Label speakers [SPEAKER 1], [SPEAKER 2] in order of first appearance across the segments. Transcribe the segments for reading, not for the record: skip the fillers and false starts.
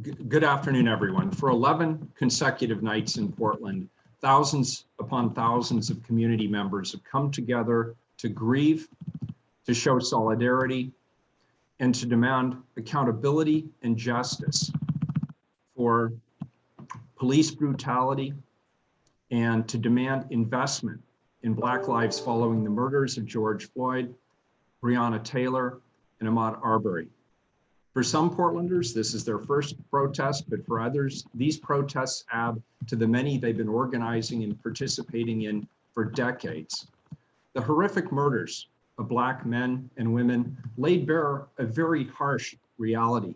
[SPEAKER 1] Good afternoon, everyone. For 11 consecutive nights in Portland, thousands upon thousands of community members have come together to grieve, to show solidarity, and to demand accountability and justice for police brutality and to demand investment in Black lives following the murders of George Floyd, Breonna Taylor, and Ahmaud Arbery. For some Portlanders, this is their first protest, but for others, these protests add to the many they've been organizing and participating in for decades. The horrific murders of Black men and women laid bare a very harsh reality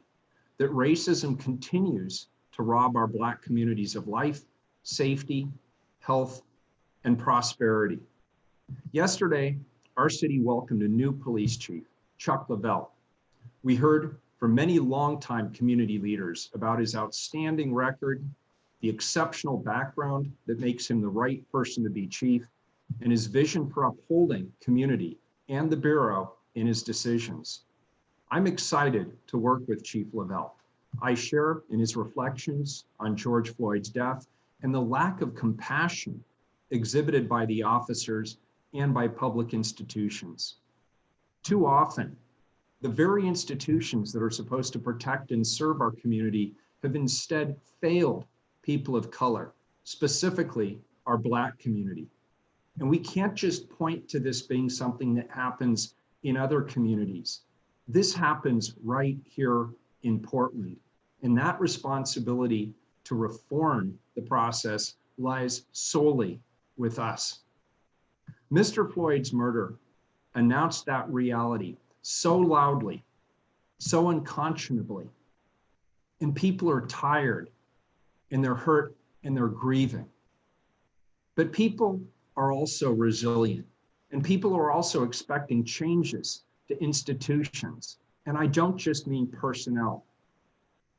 [SPEAKER 1] that racism continues to rob our Black communities of life, safety, health, and prosperity. Yesterday, our city welcomed a new police chief, Chuck Lavelle. We heard from many longtime community leaders about his outstanding record, the exceptional background that makes him the right person to be chief, and his vision for upholding community and the Bureau in his decisions. I'm excited to work with Chief Lavelle. I share in his reflections on George Floyd's death and the lack of compassion exhibited by the officers and by public institutions. Too often, the very institutions that are supposed to protect and serve our community have instead failed people of color, specifically our Black community. And we can't just point to this being something that happens in other communities. This happens right here in Portland. And that responsibility to reform the process lies solely with us. Mr. Floyd's murder announced that reality so loudly, so unconscionably, and people are tired and they're hurt and they're grieving. But people are also resilient and people are also expecting changes to institutions. And I don't just mean personnel.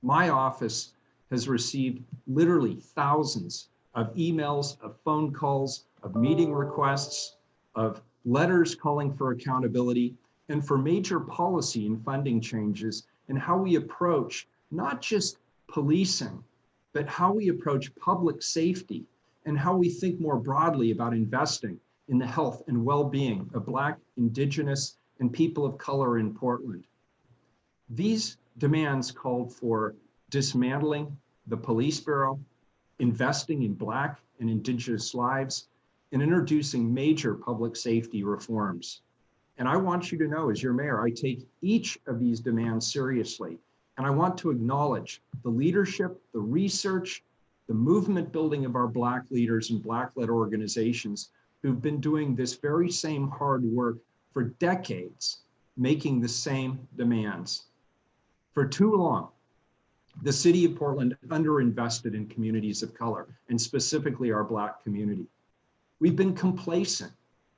[SPEAKER 1] My office has received literally thousands of emails, of phone calls, of meeting requests, of letters calling for accountability, and for major policy and funding changes in how we approach not just policing, but how we approach public safety and how we think more broadly about investing in the health and well-being of Black, Indigenous, and people of color in Portland. These demands called for dismantling the police bureau, investing in Black and Indigenous lives, and introducing major public safety reforms. And I want you to know, as your mayor, I take each of these demands seriously. And I want to acknowledge the leadership, the research, the movement building of our Black leaders and Black-led organizations who've been doing this very same hard work for decades, making the same demands. For too long, the city of Portland underinvested in communities of color, and specifically our Black community. We've been complacent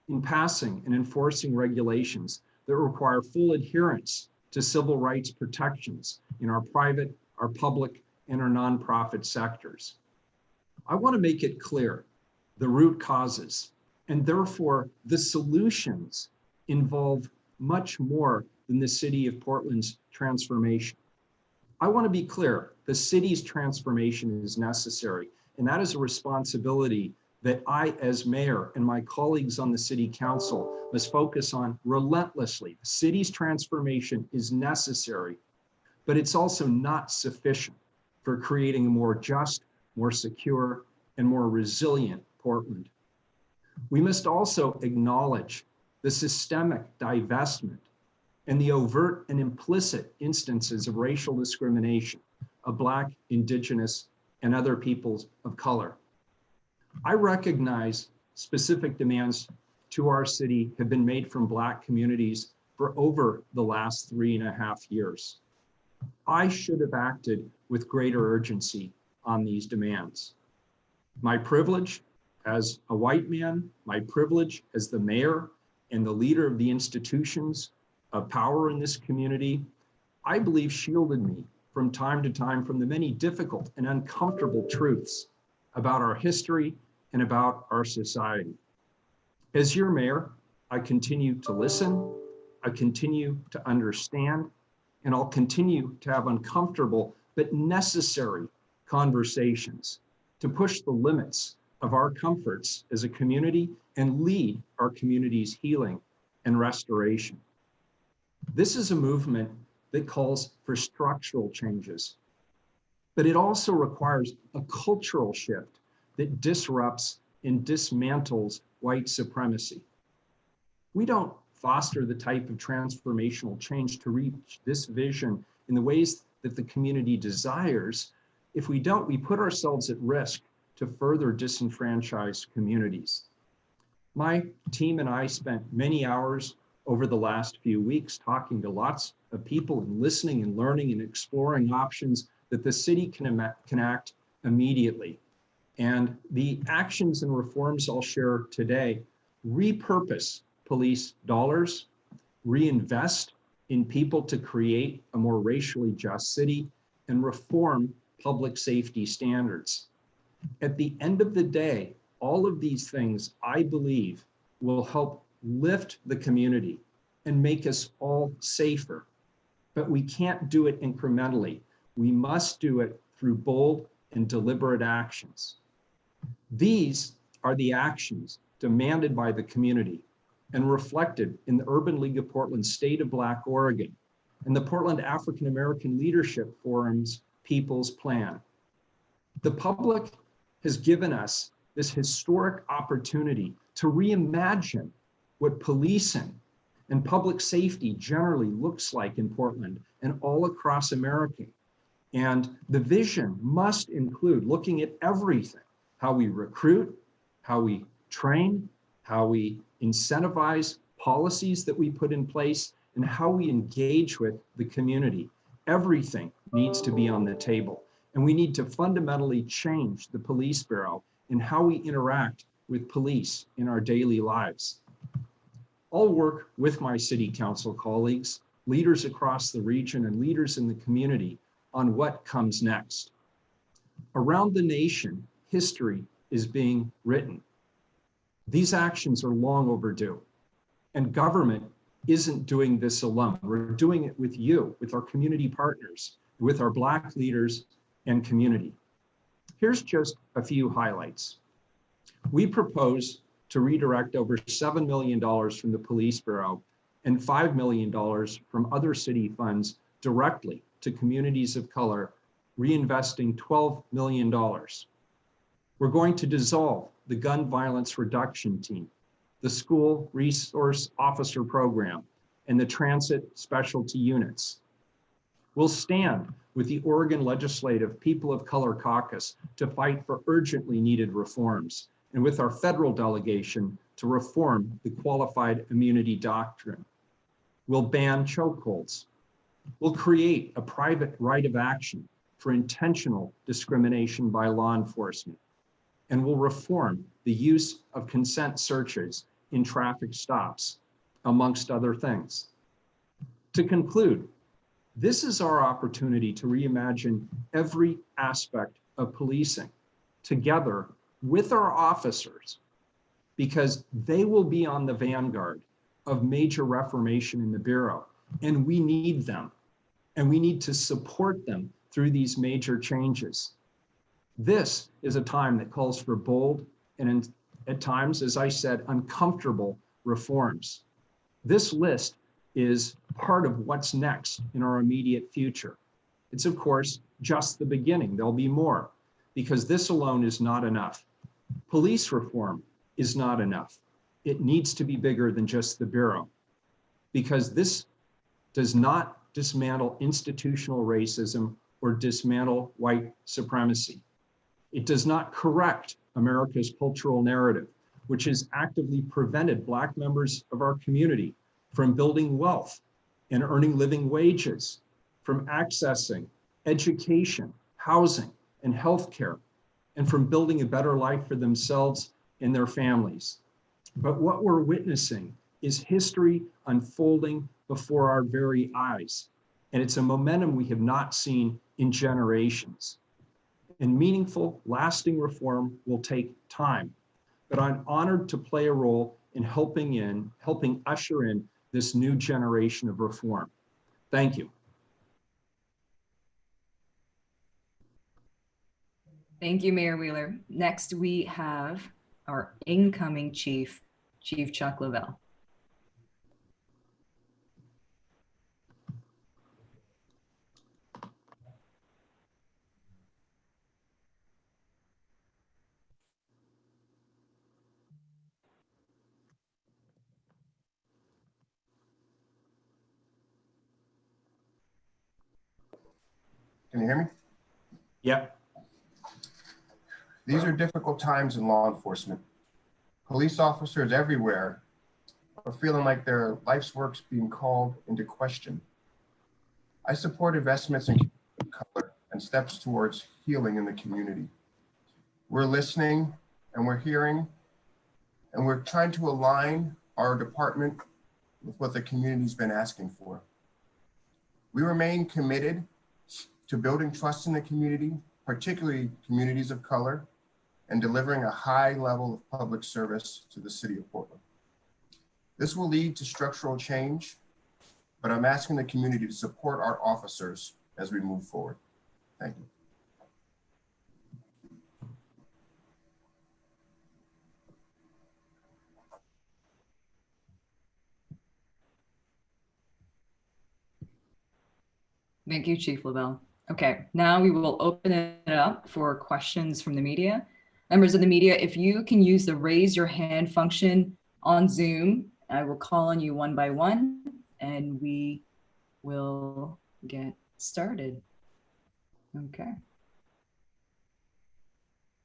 [SPEAKER 1] in passing and enforcing regulations that require full adherence to civil rights protections in our private, our public, and our nonprofit sectors. I want to make it clear the root causes and therefore the solutions involve much more than the city of Portland's transformation. I want to be clear, the city's transformation is necessary, and that is a responsibility that I, as mayor, and my colleagues on the city council must focus on relentlessly. The city's transformation is necessary, but it's also not sufficient for creating a more just, more secure, and more resilient Portland. We must also acknowledge the systemic divestment and the overt and implicit instances of racial discrimination of Black, Indigenous, and other peoples of color. I recognize specific demands to our city have been made from Black communities for over the last 3.5 years. I should have acted with greater urgency on these demands. My privilege as a white man, my privilege as the mayor and the leader of the institutions of power in this community, I believe shielded me from time to time from the many difficult and uncomfortable truths about our history and about our society. As your mayor, I continue to listen, I continue to understand, and I'll continue to have uncomfortable but necessary conversations to push the limits of our comforts as a community and lead our community's healing and restoration. This is a movement that calls for structural changes, but it also requires a cultural shift that disrupts and dismantles white supremacy. We don't foster the type of transformational change to reach this vision in the ways that the community desires. If we don't, we put ourselves at risk to further disenfranchise communities. My team and I spent many hours over the last few weeks talking to lots of people and listening and learning and exploring options that the city can enact immediately. And the actions and reforms I'll share today repurpose police dollars, reinvest in people to create a more racially just city, and reform public safety standards. At the end of the day, all of these things, I believe, will help lift the community and make us all safer. But we can't do it incrementally. We must do it through bold and deliberate actions. These are the actions demanded by the community and reflected in the Urban League of Portland's State of Black Oregon and the Portland African American Leadership Forum's People's Plan. The public has given us this historic opportunity to reimagine what policing and public safety generally looks like in Portland and all across America. And the vision must include looking at everything: how we recruit, how we train, how we incentivize policies that we put in place, and how we engage with the community. Everything needs to be on the table. And we need to fundamentally change the police bureau in how we interact with police in our daily lives. I'll work with my city council colleagues, leaders across the region, and leaders in the community on what comes next. Around the nation, history is being written. These actions are long overdue, and government isn't doing this alone. We're doing it with you, with our community partners, with our Black leaders and community. Here's just a few highlights. We propose to redirect over $7 million from the Police Bureau and $5 million from other city funds directly to communities of color, reinvesting $12 million. We're going to dissolve the Gun Violence Reduction Team, the School Resource Officer Program, and the Transit Specialty Units. We'll stand with the Oregon Legislative People of Color Caucus to fight for urgently needed reforms, and with our federal delegation to reform the Qualified Immunity Doctrine. We'll ban chokeholds. We'll create a private right of action for intentional discrimination by law enforcement. And we'll reform the use of consent searches in traffic stops, amongst other things. To conclude, this is our opportunity to reimagine every aspect of policing together with our officers, because they will be on the vanguard of major reformation in the Bureau, and we need them, and we need to support them through these major changes. This is a time that calls for bold and, at times, as I said, uncomfortable reforms. This list is part of what's next in our immediate future. It's, of course, just the beginning. There'll be more, because this alone is not enough. Police reform is not enough. It needs to be bigger than just the Bureau, because this does not dismantle institutional racism or dismantle white supremacy. It does not correct America's cultural narrative, which has actively prevented Black members of our community from building wealth and earning living wages, from accessing education, housing, and healthcare, and from building a better life for themselves and their families. But what we're witnessing is history unfolding before our very eyes, and it's a momentum we have not seen in generations. And meaningful, lasting reform will take time, but I'm honored to play a role in helping usher in this new generation of reform. Thank you.
[SPEAKER 2] Thank you, Mayor Wheeler. Next, we have our incoming chief, Chief Chuck Lavelle.
[SPEAKER 3] Can you hear me?
[SPEAKER 1] Yep.
[SPEAKER 3] These are difficult times in law enforcement. Police officers everywhere are feeling like their life's work's being called into question. I support investments in color and steps towards healing in the community. We're listening and we're hearing, and we're trying to align our department with what the community's been asking for. We remain committed to building trust in the community, particularly communities of color, and delivering a high level of public service to the city of Portland. This will lead to structural change, but I'm asking the community to support our officers as we move forward. Thank you.
[SPEAKER 2] Thank you, Chief Lavelle. Okay, now we will open it up for questions from the media. Members of the media, if you can use the raise your hand function on Zoom, I will call on you one by one and we will get started. Okay.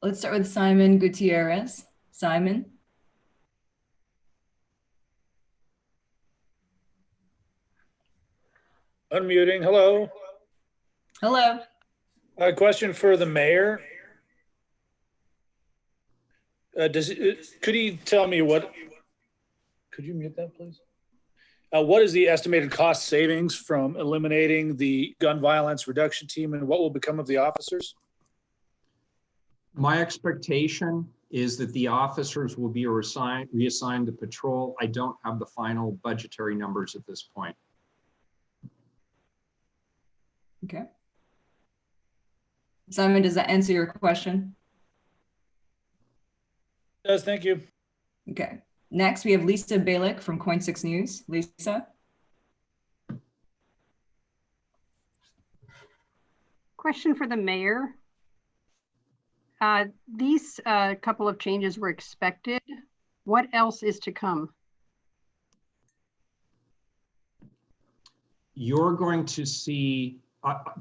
[SPEAKER 2] Let's start with Simon Gutierrez. Simon.
[SPEAKER 4] Unmuting. Hello.
[SPEAKER 2] Hello.
[SPEAKER 4] A question for the mayor. Could he tell me what? Could you mute that, please? What is the estimated cost savings from eliminating the gun violence reduction team, and what will become of the officers?
[SPEAKER 1] My expectation is that the officers will be reassigned to patrol. I don't have the final budgetary numbers at this point.
[SPEAKER 2] Okay. Simon, does that answer your question?
[SPEAKER 4] It does, thank you.
[SPEAKER 2] Okay. Next, we have Lisa Balick from Coin 6 News. Lisa.
[SPEAKER 5] Question for the mayor. These couple of changes were expected. What else is to come?
[SPEAKER 1] You're going to see,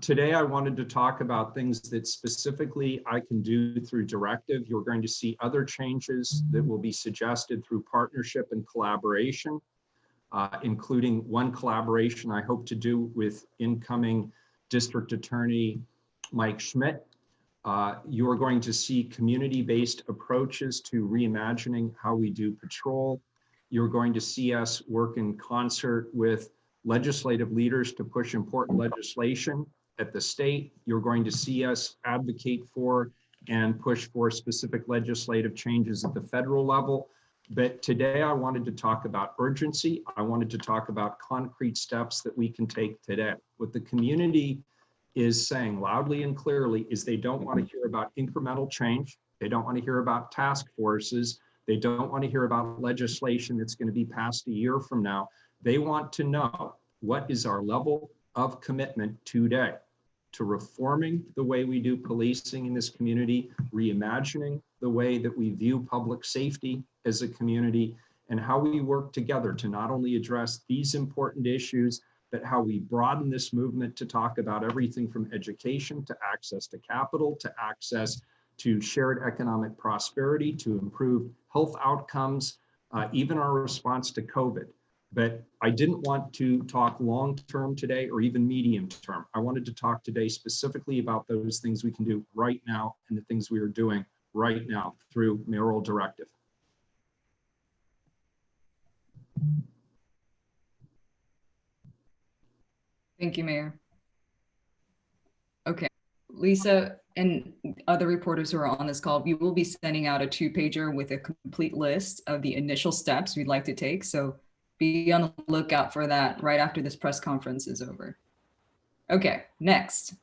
[SPEAKER 1] today I wanted to talk about things that specifically I can do through directive. You're going to see other changes that will be suggested through partnership and collaboration, including one collaboration I hope to do with incoming District Attorney Mike Schmidt. You're going to see community-based approaches to reimagining how we do patrol. You're going to see us work in concert with legislative leaders to push important legislation at the state. You're going to see us advocate for and push for specific legislative changes at the federal level. But today I wanted to talk about urgency. I wanted to talk about concrete steps that we can take today. What the community is saying loudly and clearly is they don't want to hear about incremental change. They don't want to hear about task forces. They don't want to hear about legislation that's going to be passed a year from now. They want to know what is our level of commitment today to reforming the way we do policing in this community, reimagining the way that we view public safety as a community, and how we work together to not only address these important issues, but how we broaden this movement to talk about everything from education to access to capital, to access to shared economic prosperity, to improve health outcomes, even our response to COVID. But I didn't want to talk long-term today or even medium-term. I wanted to talk today specifically about those things we can do right now and the things we are doing right now through mayoral directive.
[SPEAKER 2] Thank you, Mayor. Okay, Lisa and other reporters who are on this call, we will be sending out a 2-pager with a complete list of the initial steps we'd like to take. So be on the lookout for that right after this press conference is over. Okay, next.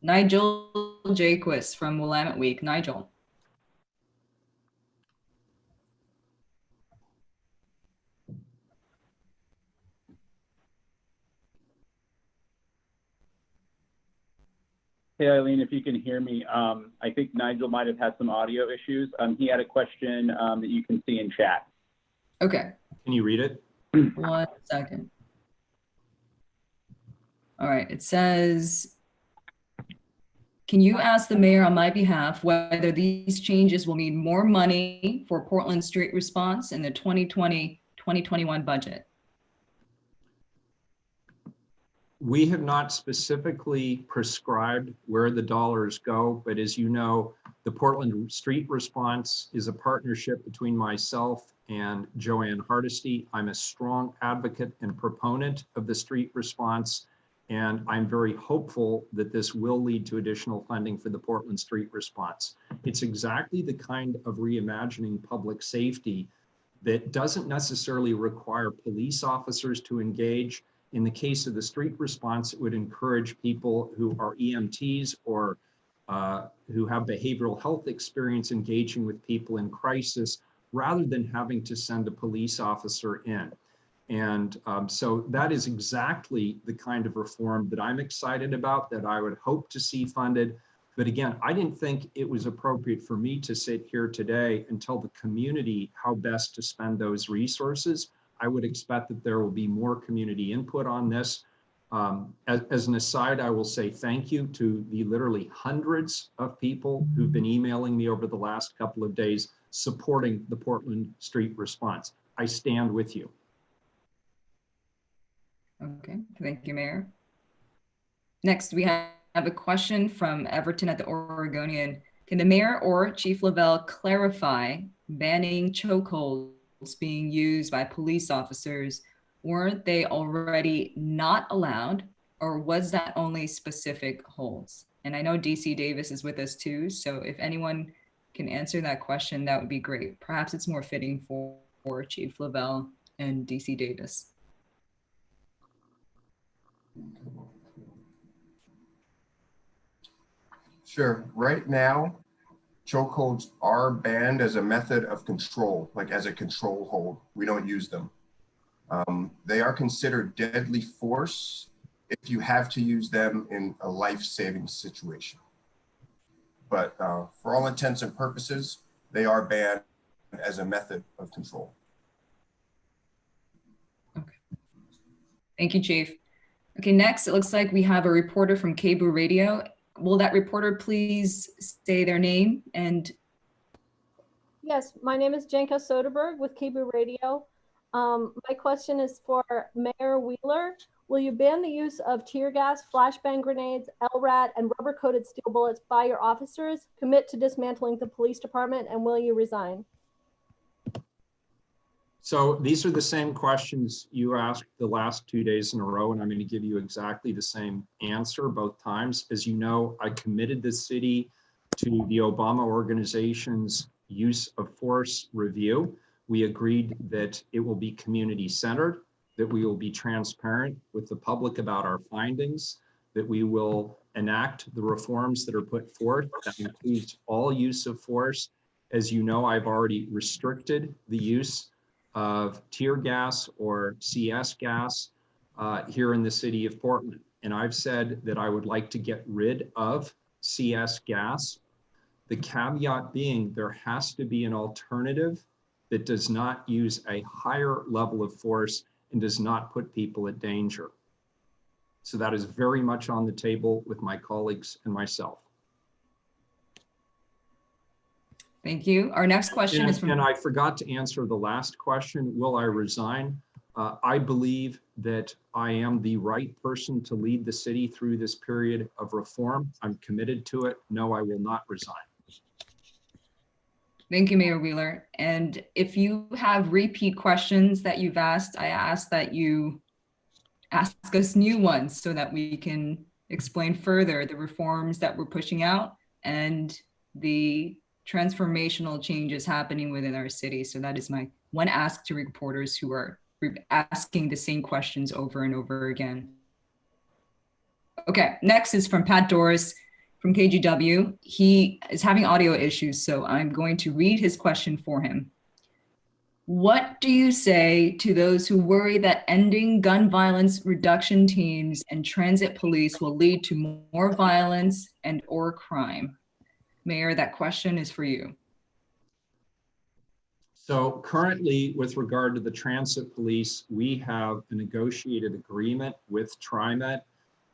[SPEAKER 2] Nigel Jaquist from Willamette Week. Nigel.
[SPEAKER 6] Hey, Eileen, if you can hear me, I think Nigel might have had some audio issues. He had a question that you can see in chat.
[SPEAKER 2] Okay.
[SPEAKER 1] Can you read it?
[SPEAKER 2] 1 second. All right. It says, can you ask the mayor on my behalf whether these changes will mean more money for Portland street response in the 2020-2021 budget?
[SPEAKER 1] We have not specifically prescribed where the dollars go, but as you know, the Portland Street Response is a partnership between myself and Joanne Hardesty. I'm a strong advocate and proponent of the street response, and I'm very hopeful that this will lead to additional funding for the Portland Street Response. It's exactly the kind of reimagining public safety that doesn't necessarily require police officers to engage. In the case of the street response, it would encourage people who are EMTs or who have behavioral health experience engaging with people in crisis, rather than having to send a police officer in. And so that is exactly the kind of reform that I'm excited about, that I would hope to see funded. But again, I didn't think it was appropriate for me to sit here today and tell the community how best to spend those resources. I would expect that there will be more community input on this. As an aside, I will say thank you to the literally hundreds of people who've been emailing me over the last couple of days supporting the Portland Street Response. I stand with you.
[SPEAKER 2] Okay, thank you, Mayor. Next, we have a question from Everton at the Oregonian. Can the mayor or Chief Lavelle clarify banning chokeholds being used by police officers? Weren't they already not allowed, or was that only specific holds? And I know DC Davis is with us too, so if anyone can answer that question, that would be great. Perhaps it's more fitting for Chief Lavelle and DC Davis.
[SPEAKER 3] Sure. Right now, chokeholds are banned as a method of control, like as a control hold. We don't use them. They are considered deadly force if you have to use them in a life-saving situation. But for all intents and purposes, they are banned as a method of control.
[SPEAKER 2] Okay. Thank you, Chief. Okay, next, it looks like we have a reporter from Cable Radio. Will that reporter please say their name and?
[SPEAKER 7] Yes, my name is Jenka Soderberg with Cable Radio. My question is for Mayor Wheeler. Will you ban the use of tear gas, flashbang grenades, LRAD, and rubber-coated steel bullets by your officers? Commit to dismantling the police department, and will you resign?
[SPEAKER 1] So these are the same questions you asked the last 2 days in a row, and I'm going to give you exactly the same answer both times. As you know, I committed the city to the Obama organization's use of force review. We agreed that it will be community-centered, that we will be transparent with the public about our findings, that we will enact the reforms that are put forth. That includes all use of force. As you know, I've already restricted the use of tear gas or CS gas here in the city of Portland. And I've said that I would like to get rid of CS gas. The caveat being there has to be an alternative that does not use a higher level of force and does not put people at danger. So that is very much on the table with my colleagues and myself.
[SPEAKER 2] Thank you. Our next question is from.
[SPEAKER 1] And I forgot to answer the last question. Will I resign? I believe that I am the right person to lead the city through this period of reform. I'm committed to it. No, I will not resign.
[SPEAKER 2] Thank you, Mayor Wheeler. And if you have repeat questions that you've asked, I ask that you ask us new ones so that we can explain further the reforms that we're pushing out and the transformational changes happening within our city. So that is my one ask to reporters who are asking the same questions over and over again. Okay, next is from Pat Doris from from KGW. He is having audio issues, so I'm going to read his question for him. What do you say to those who worry that ending gun violence reduction teams and transit police will lead to more violence and or crime? Mayor, that question is for you.
[SPEAKER 1] So currently, with regard to the transit police, we have a negotiated agreement with TriMet.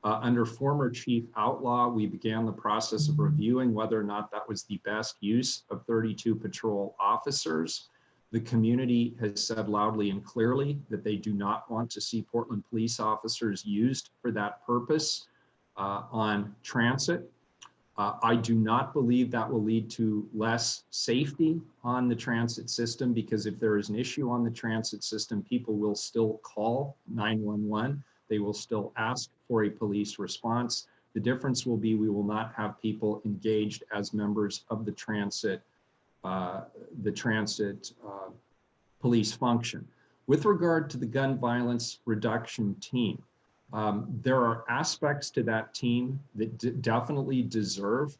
[SPEAKER 1] Under former Chief Outlaw, we began the process of reviewing whether or not that was the best use of 32 patrol officers. The community has said loudly and clearly that they do not want to see Portland police officers used for that purpose on transit. I do not believe that will lead to less safety on the transit system, because if there is an issue on the transit system, people will still call 911. They will still ask for a police response. The difference will be we will not have people engaged as members of the transit police function. With regard to the gun violence reduction team, there are aspects to that team that definitely deserve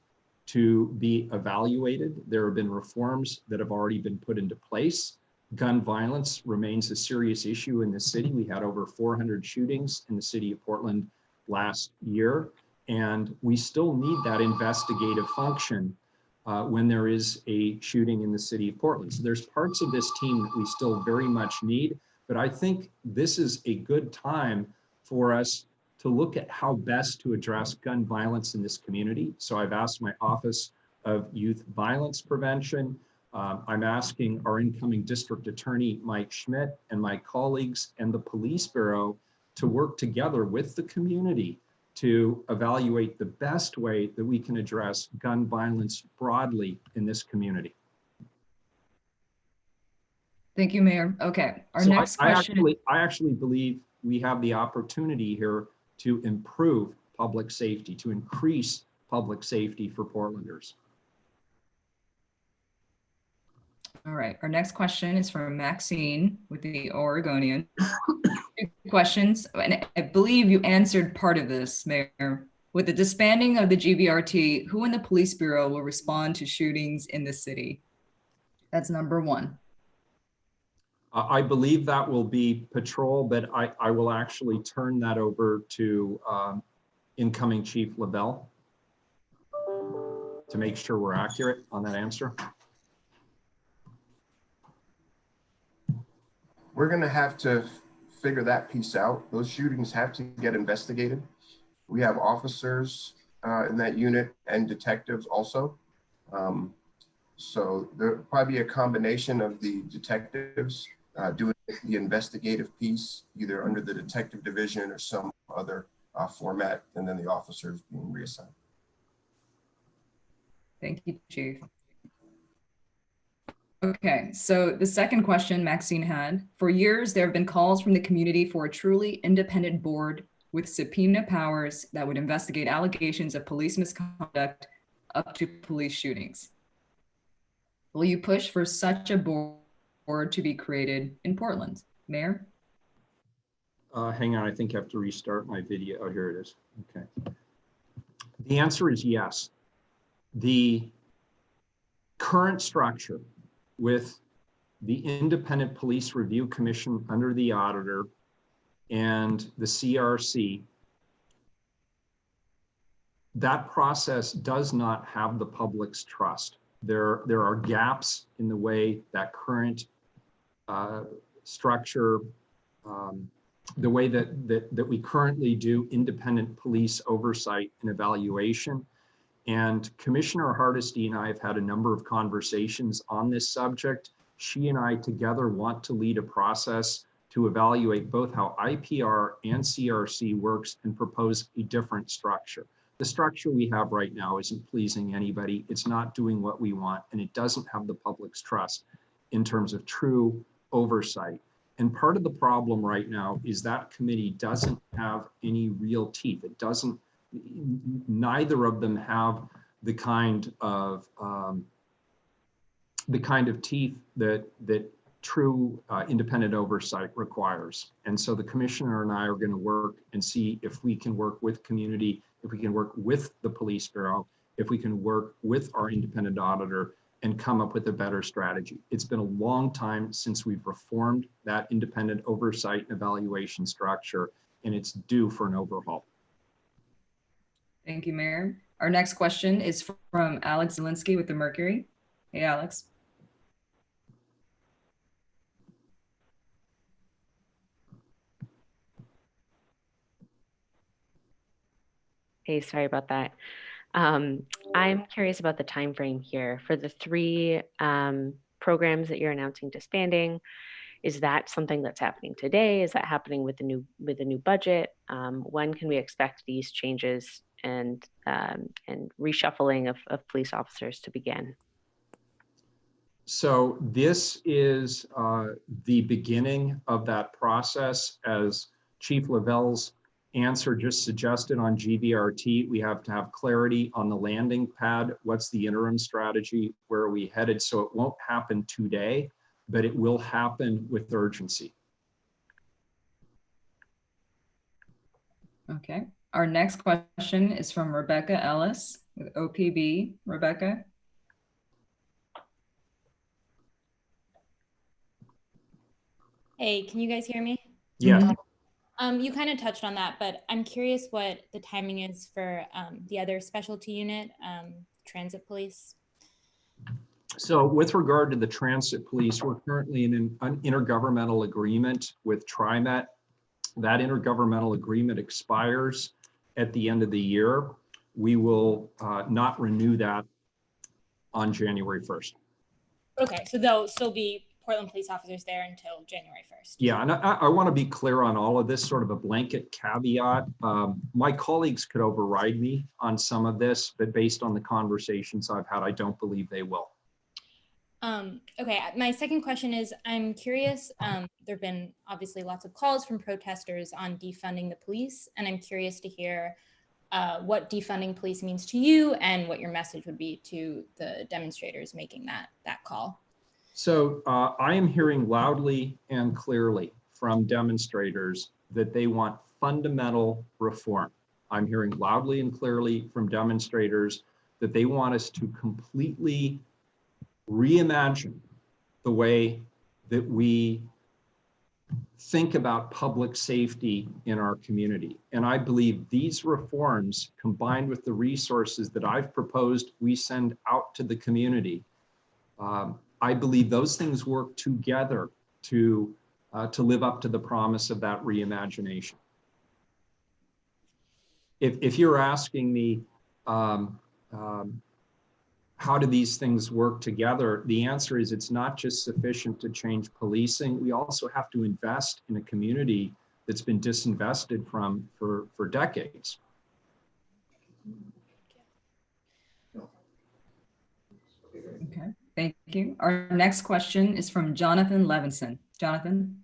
[SPEAKER 1] to be evaluated. There have been reforms that have already been put into place. Gun violence remains a serious issue in the city. We had over 400 shootings in the city of Portland last year, and we still need that investigative function when there is a shooting in the city of Portland. So there's parts of this team that we still very much need, but I think this is a good time for us to look at how best to address gun violence in this community. So I've asked my Office of Youth Violence Prevention. I'm asking our incoming District Attorney, Mike Schmidt, and my colleagues and the Police Bureau to work together with the community to evaluate the best way that we can address gun violence broadly in this community.
[SPEAKER 2] Thank you, Mayor. Okay, our next question.
[SPEAKER 1] I actually believe we have the opportunity here to improve public safety, to increase public safety for Portlanders.
[SPEAKER 2] All right, our next question is from Maxine with the Oregonian. Two questions, and I believe you answered part of this, Mayor. With the disbanding of the GVRT, who in the Police Bureau will respond to shootings in the city? That's number one.
[SPEAKER 1] I believe that will be patrol, but I will actually turn that over to incoming Chief LaBelle to make sure we're accurate on that answer.
[SPEAKER 3] We're going to have to figure that piece out. Those shootings have to get investigated. We have officers in that unit and detectives also. So there'll probably be a combination of the detectives doing the investigative piece, either under the detective division or some other format, and then the officers being reassigned.
[SPEAKER 2] Thank you, Chief. Okay, so the second question Maxine had, for years, there have been calls from the community for a truly independent board with subpoena powers that would investigate allegations of police misconduct up to police shootings. Will you push for such a board to be created in Portland? Mayor?
[SPEAKER 1] Hang on, I think I have to restart my video. Oh, here it is. Okay. The answer is yes. The current structure with the Independent Police Review Commission under the auditor and the CRC, that process does not have the public's trust. There are gaps in the way that current structure, the way that we currently do independent police oversight and evaluation. And Commissioner Hardesty and I have had a number of conversations on this subject. She and I together want to lead a process to evaluate both how IPR and CRC works and propose a different structure. The structure we have right now isn't pleasing anybody. It's not doing what we want, and it doesn't have the public's trust in terms of true oversight. And part of the problem right now is that committee doesn't have any real teeth. It doesn't, neither of them have the kind of teeth that true independent oversight requires. And so the commissioner and I are going to work and see if we can work with community, if we can work with the Police Bureau if we can work with our independent auditor and come up with a better strategy. It's been a long time since we've reformed that independent oversight and evaluation structure, and it's due for an overhaul.
[SPEAKER 2] Thank you, Mayor. Our next question is from Alex Zielinski with the Mercury. Hey, Alex.
[SPEAKER 8] Hey, sorry about that. I'm curious about the time frame here for the three programs that you're announcing disbanding. Is that something that's happening today? Is that happening with the new budget? When can we expect these changes and reshuffling of police officers to begin?
[SPEAKER 1] So this is the beginning of that process. As Chief Lavelle's answer just suggested on GVRT, we have to have clarity on the landing pad. What's the interim strategy? Where are we headed? So it won't happen today, but it will happen with urgency.
[SPEAKER 2] Okay. Our next question is from Rebecca Ellis with OPB. Rebecca.
[SPEAKER 9] Hey, can you guys hear me?
[SPEAKER 1] Yes.
[SPEAKER 9] You kind of touched on that, but I'm curious what the timing is for the other specialty unit, transit police.
[SPEAKER 1] So with regard to the transit police, we're currently in an intergovernmental agreement with TriMet. That intergovernmental agreement expires at the end of the year. We will not renew that on January 1st.
[SPEAKER 9] Okay, so there'll still be Portland police officers there until January 1st.
[SPEAKER 1] Yeah, and I want to be clear on all of this, sort of a blanket caveat. My colleagues could override me on some of this, but based on the conversations I've had, I don't believe they will.
[SPEAKER 9] Okay, my second question is, I'm curious, there have been obviously lots of calls from protesters on defunding the police, and I'm curious to hear what defunding police means to you and what your message would be to the demonstrators making that call.
[SPEAKER 1] So I am hearing loudly and clearly from demonstrators that they want fundamental reform. I'm hearing loudly and clearly from demonstrators that they want us to completely reimagine the way that we think about public safety in our community. And I believe these reforms, combined with the resources that I've proposed we send out to the community, I believe those things work together to live up to the promise of that reimagination. If you're asking me, how do these things work together? The answer is it's not just sufficient to change policing. We also have to invest in a community that's been disinvested from for decades.
[SPEAKER 2] Okay, thank you. Our next question is from Jonathan Levinson. Jonathan.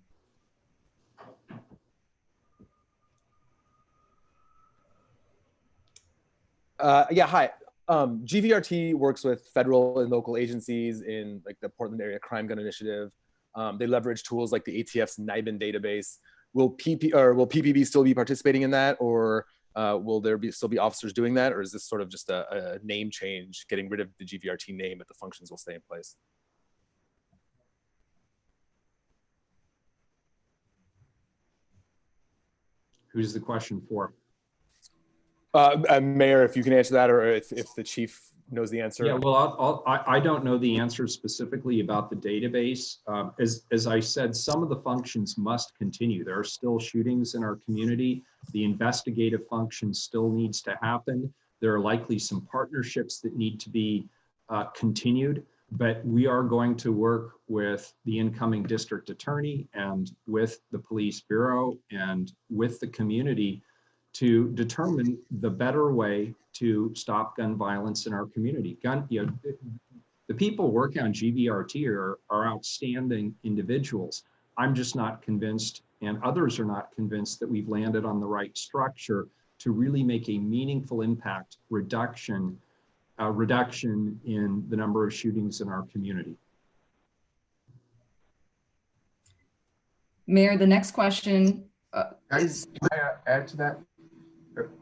[SPEAKER 10] Yeah, hi. GVRT works with federal and local agencies in like the Portland Area Crime Gun Initiative. They leverage tools like the ATF's NIBIN database. Will PPB still be participating in that, or will there still be officers doing that, or is this sort of just a name change, getting rid of the GVRT name, but the functions will stay in place?
[SPEAKER 1] Who's the question for?
[SPEAKER 10] Mayor, if you can answer that, or if the chief knows the answer.
[SPEAKER 1] Yeah, well, I don't know the answer specifically about the database. As I said, some of the functions must continue. There are still shootings in our community. The investigative function still needs to happen. There are likely some partnerships that need to be continued, but we are going to work with the incoming district attorney and with the police bureau and with the community to determine the better way to stop gun violence in our community. The people working on GVRT are outstanding individuals. I'm just not convinced, and others are not convinced, that we've landed on the right structure to really make a meaningful impact reduction in the number of shootings in our community.
[SPEAKER 2] Mayor, the next question is.
[SPEAKER 3] Can I add to that?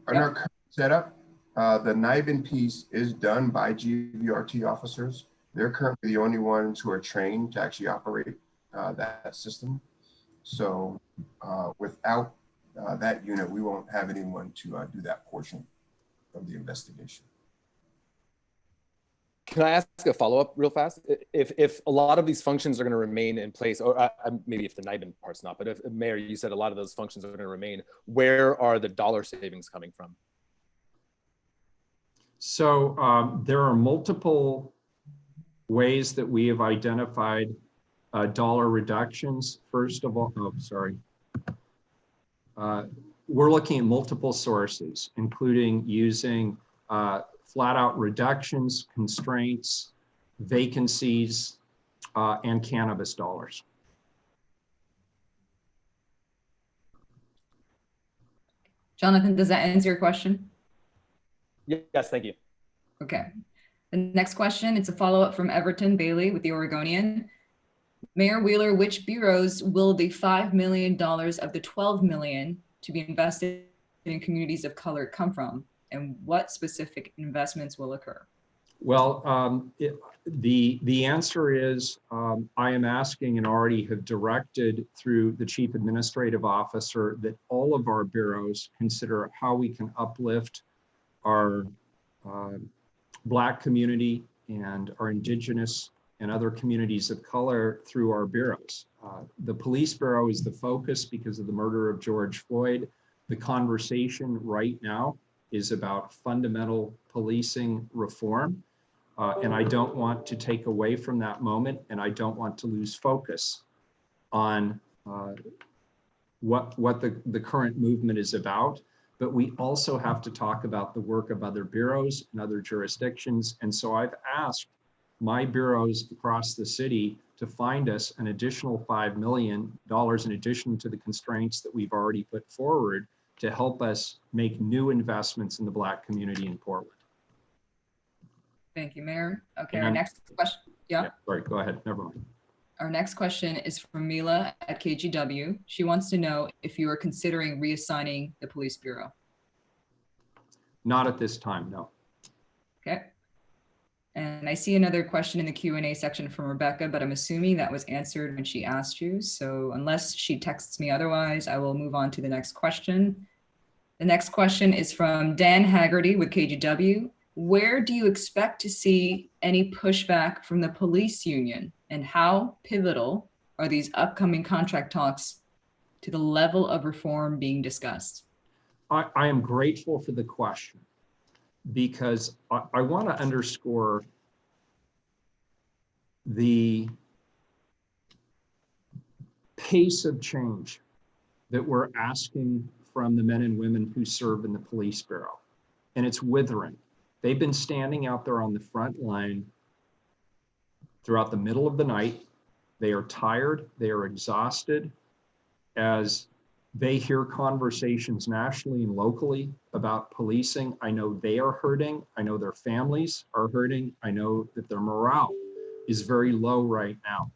[SPEAKER 3] On our current setup, The NIBIN piece is done by GVRT officers. They're currently the only ones who are trained to actually operate that system. So without that unit, we won't have anyone to do that portion of the investigation.
[SPEAKER 10] Can I ask a follow-up real fast? If a lot of these functions are going to remain in place, or maybe if the NIBIN part's not, but if Mayor, you said a lot of those functions are going to remain, where are the dollar savings coming from?
[SPEAKER 1] So there are multiple ways that we have identified dollar reductions. First of all, we're looking at multiple sources, including using flat out reductions, constraints, vacancies, and cannabis dollars.
[SPEAKER 2] Jonathan, does that answer your question?
[SPEAKER 10] Yes, thank you.
[SPEAKER 2] Okay. The next question, it's a follow-up from Everton Bailey with the Oregonian. Mayor Wheeler, which bureaus will the $5 million of the $12 million to be invested in communities of color come from? And what specific investments will occur?
[SPEAKER 1] Well, the answer is I am asking and already have directed through the Chief Administrative Officer that all of our bureaus consider how we can uplift our Black community and our Indigenous and other communities of color through our bureaus. The Police Bureau is the focus because of the murder of George Floyd. The conversation right now is about fundamental policing reform. And I don't want to take away from that moment, and I don't want to lose focus on what the current movement is about. But we also have to talk about the work of other bureaus and other jurisdictions. And so I've asked my bureaus across the city to find us an additional $5 million in addition to the constraints that we've already put forward to help us make new investments in the Black community in Portland.
[SPEAKER 2] Thank you, Mayor. Okay,
[SPEAKER 1] And
[SPEAKER 2] our next question. Yeah.
[SPEAKER 1] Sorry, go ahead. Never mind.
[SPEAKER 2] Our next question is from Mila at KGW. She wants to know if you are considering reassigning the Police Bureau.
[SPEAKER 1] Not at this time, no.
[SPEAKER 2] Okay. And I see another question in the Q&A section from Rebecca, but I'm assuming that was answered when she asked you. So unless she texts me otherwise, I will move on to the next question. The next question is from Dan Haggerty with KGW. Where do you expect to see any pushback from the police union, and how pivotal are these upcoming contract talks to the level of reform being discussed?
[SPEAKER 1] I am grateful for the question because I want to underscore the pace of change that we're asking from the men and women who serve in the Police Bureau. And it's withering. They've been standing out there on the front line throughout the middle of the night. They are tired, they are exhausted as they hear conversations nationally and locally about policing. I know they are hurting. I know their families are hurting. I know that their morale is very low right now.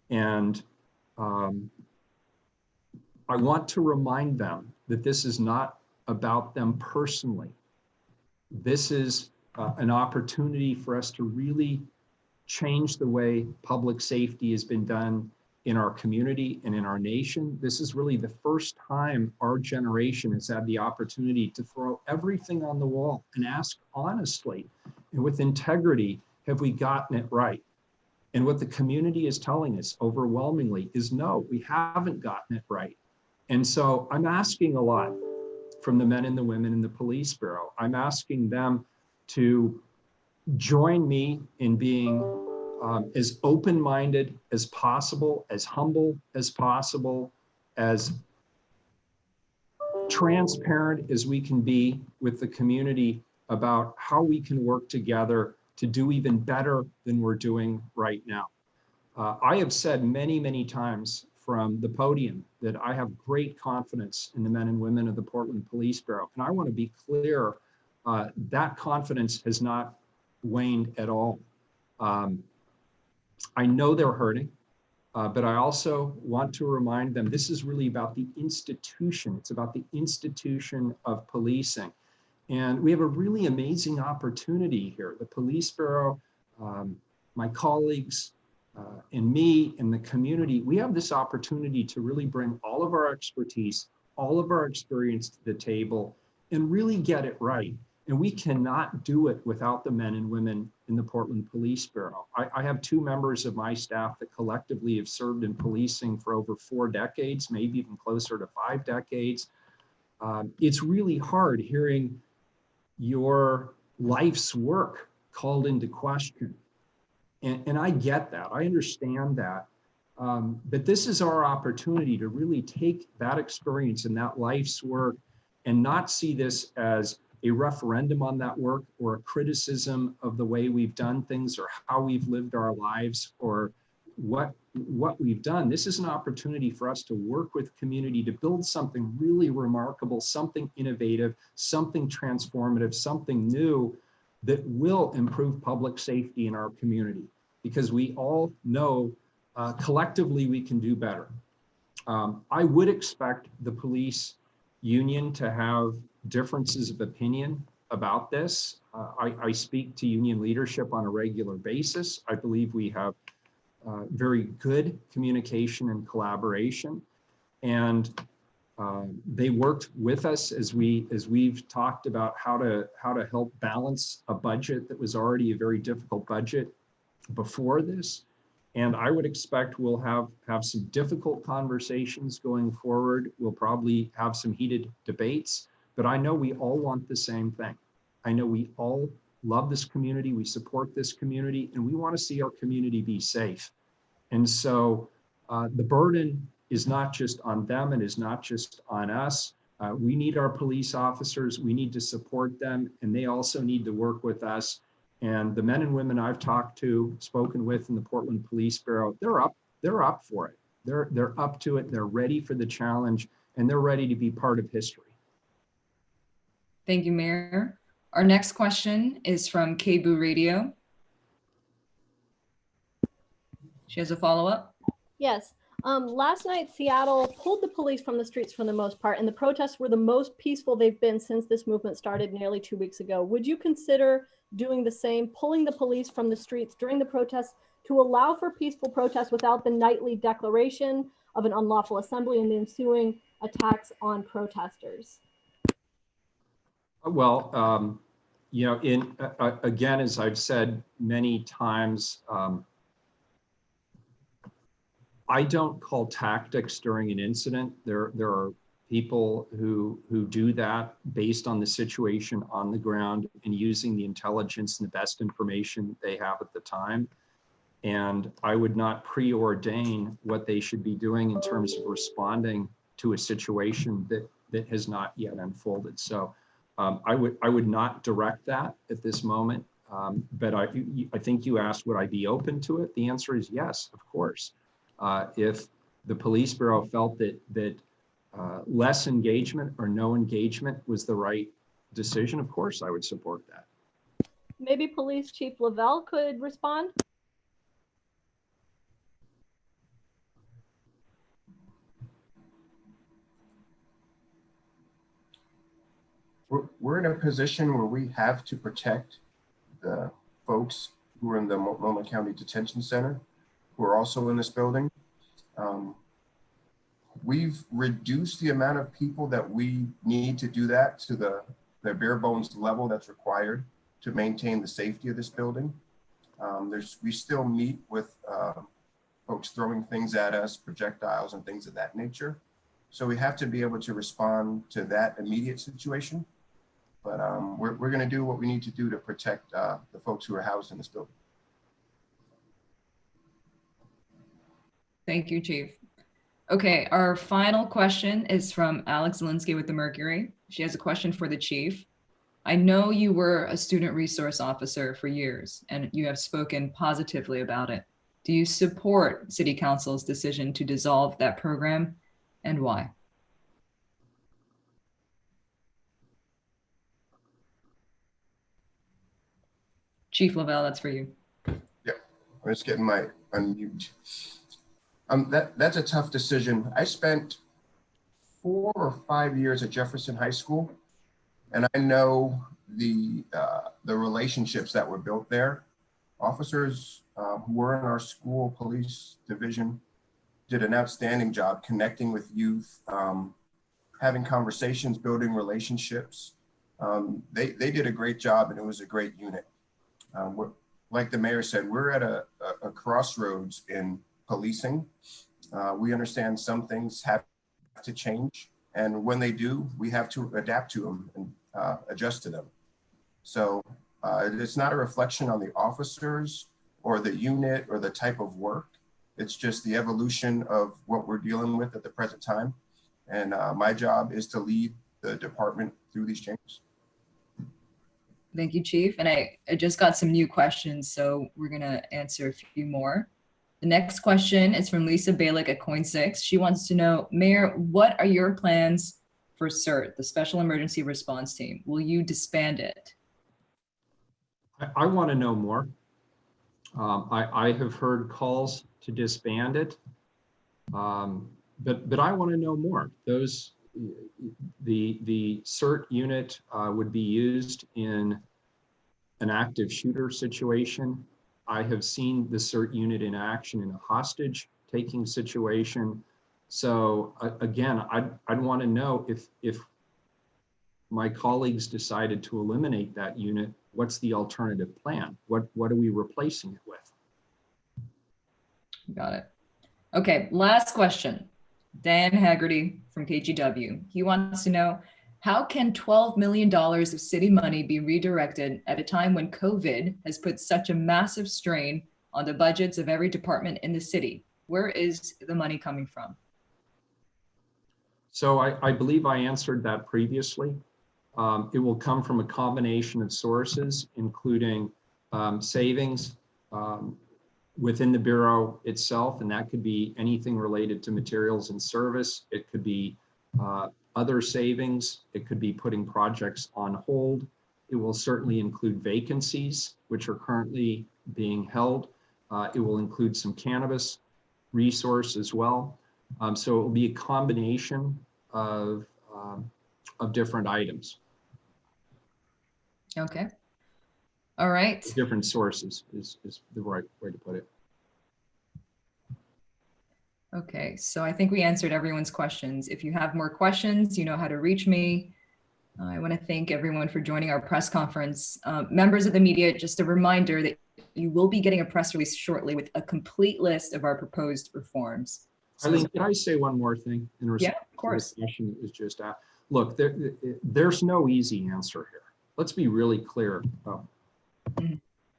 [SPEAKER 1] And I want to remind them that this is not about them personally. This is an opportunity for us to really change the way public safety has been done in our community and in our nation. This is really the first time our generation has had the opportunity to throw everything on the wall and ask honestly and with integrity, have we gotten it right? And what the community is telling us overwhelmingly is no, we haven't gotten it right. And so I'm asking a lot from the men and the women in the Police Bureau. I'm asking them to join me in being as open-minded as possible, as humble as possible, as transparent as we can be with the community about how we can work together to do even better than we're doing right now. I have said many, many times from the podium that I have great confidence in the men and women of the Portland Police Bureau. And I want to be clear, that confidence has not waned at all. I know they're hurting, but I also want to remind them this is really about the institution. It's about the institution of policing. And we have a really amazing opportunity here. The Police Bureau, my colleagues, and me and the community, we have this opportunity to really bring all of our expertise, all of our experience to the table and really get it right. And we cannot do it without the men and women in the Portland Police Bureau. I have 2 members of my staff that collectively have served in policing for over 4 decades, maybe even closer to 5 decades. It's really hard hearing your life's work called into question. And I get that, I understand that. But this is our opportunity to really take that experience and that life's work and not see this as a referendum on that work or a criticism of the way we've done things or how we've lived our lives or what we've done. This is an opportunity for us to work with community to build something really remarkable, something innovative, something transformative, something new that will improve public safety in our community, because we all know collectively we can do better. I would expect the police union to have differences of opinion about this. I speak to union leadership on a regular basis. I believe we have very good communication and collaboration, and they worked with us as we've talked about how to help balance a budget that was already a very difficult budget before this. And I would expect we'll have some difficult conversations going forward. We'll probably have some heated debates, but I know we all want the same thing. I know we all love this community, we support this community, and we want to see our community be safe. And so the burden is not just on them and is not just on us. We need our police officers, we need to support them, and they also need to work with us. And the men and women I've talked to, spoken with in the Portland Police Bureau, they're up for it. They're up to it, they're ready for the challenge, and they're ready to be part of history.
[SPEAKER 2] Thank you, Mayor. Our next question is from KBOO Radio. She has a follow-up.
[SPEAKER 7] Yes. Last night, Seattle pulled the police from the streets for the most part, and the protests were the most peaceful they've been since this movement started nearly 2 weeks ago. Would you consider doing the same, pulling the police from the streets during the protests to allow for peaceful protests without the nightly declaration of an unlawful assembly and the ensuing attacks on protesters?
[SPEAKER 1] Well, you know, again, as I've said many times, I don't call tactics during an incident. There are people who do that based on the situation on the ground and using the intelligence and the best information they have at the time. And I would not preordain what they should be doing in terms of responding to a situation that has not yet unfolded. So I would not direct that at this moment. But I think you asked, would I be open to it? The answer is yes, of course. If the Police Bureau felt that less engagement or no engagement was the right decision, of course I would support that.
[SPEAKER 7] Maybe Police Chief Lavelle could respond.
[SPEAKER 3] We're in a position where we have to protect the folks who are in the Multnomah County Detention Center, who are also in this building. We've reduced the amount of people that we need to do that to the bare bones level that's required to maintain the safety of this building. We still meet with folks throwing things at us, projectiles and things of that nature. So we have to be able to respond to that immediate situation. But we're going to do what we need to do to protect the folks who are housed in this building.
[SPEAKER 2] Thank you, Chief. Okay, our final question is from Alex Linsky with the Mercury. She has a question for the Chief. I know you were a student resource officer for years and you have spoken positively about it. Do you support City Council's decision to dissolve that program, and why? Chief Lavelle, that's for you.
[SPEAKER 3] Yeah, I'm just getting my unmute. That's a tough decision. I spent 4 or 5 years at Jefferson High School, And I know the relationships that were built there. Officers who were in our school police division did an outstanding job connecting with youth, having conversations, building relationships. They did a great job, and it was a great unit. Like the mayor said, we're at a crossroads in policing. We understand some things have to change, and when they do, we have to adapt to them and adjust to them. So it's not a reflection on the officers or the unit or the type of work. It's just the evolution of what we're dealing with at the present time. And my job is to lead the department through these changes.
[SPEAKER 2] Thank you, Chief. And I just got some new questions, so we're going to answer a few more. The next question is from Lisa Balick at Coin6. She wants to know, Mayor, what are your plans for CERT, the Special Emergency Response Team? Will you disband it?
[SPEAKER 1] I want to know more. I have heard calls to disband it, but I want to know more. The CERT unit would be used in an active shooter situation. I have seen the CERT unit in action in a hostage taking situation. So again, I'd want to know if my colleagues decided to eliminate that unit, what's the alternative plan? What are we replacing it with?
[SPEAKER 2] Got it. Okay, last question. Dan Haggerty from KGW. He wants to know, how can $12 million of city money be redirected at a time when COVID has put such a massive strain on the budgets of every department in the city? Where is the money coming from?
[SPEAKER 1] So I believe I answered that previously. It will come from a combination of sources, including savings within the Bureau itself, and that could be anything related to materials and service. It could be other savings. It could be putting projects on hold. It will certainly include vacancies, which are currently being held. It will include some cannabis resource as well. So it will be a combination of different items.
[SPEAKER 2] Okay. All right.
[SPEAKER 1] Different sources is the right way to put it.
[SPEAKER 2] Okay, so I think we answered everyone's questions. If you have more questions, you know how to reach me. I want to thank everyone for joining our press conference. Members of the media, just a reminder that you will be getting a press release shortly with a complete list of our proposed reforms.
[SPEAKER 1] Eileen, can I say one more thing in response
[SPEAKER 2] of course.
[SPEAKER 1] to the question that was just asked? Look, there's no easy answer here. Let's be really clear.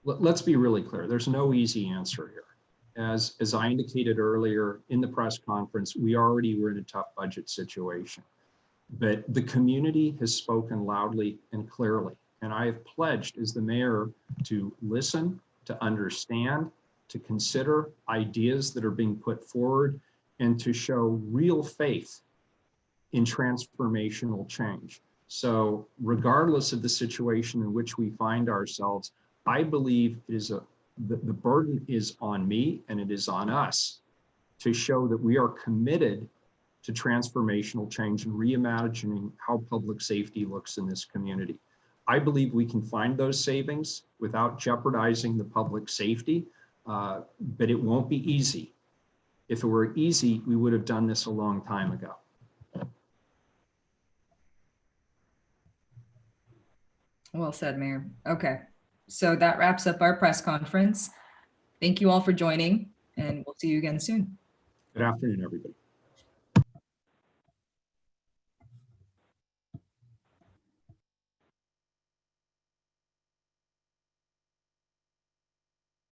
[SPEAKER 1] Let's be really clear. There's no easy answer here. As I indicated earlier in the press conference, we already were in a tough budget situation, but the community has spoken loudly and clearly. And I have pledged as the mayor to listen, to understand, to consider ideas that are being put forward, and to show real faith in transformational change. So regardless of the situation in which we find ourselves, I believe it is the burden is on me and it is on us to show that we are committed to transformational change and reimagining how public safety looks in this community. I believe we can find those savings without jeopardizing the public safety, but it won't be easy. If it were easy, we would have done this a long time ago.
[SPEAKER 2] Well said, Mayor. Okay, so that wraps up our press conference. Thank you all for joining, and we'll see you again soon.
[SPEAKER 1] Good afternoon, everybody.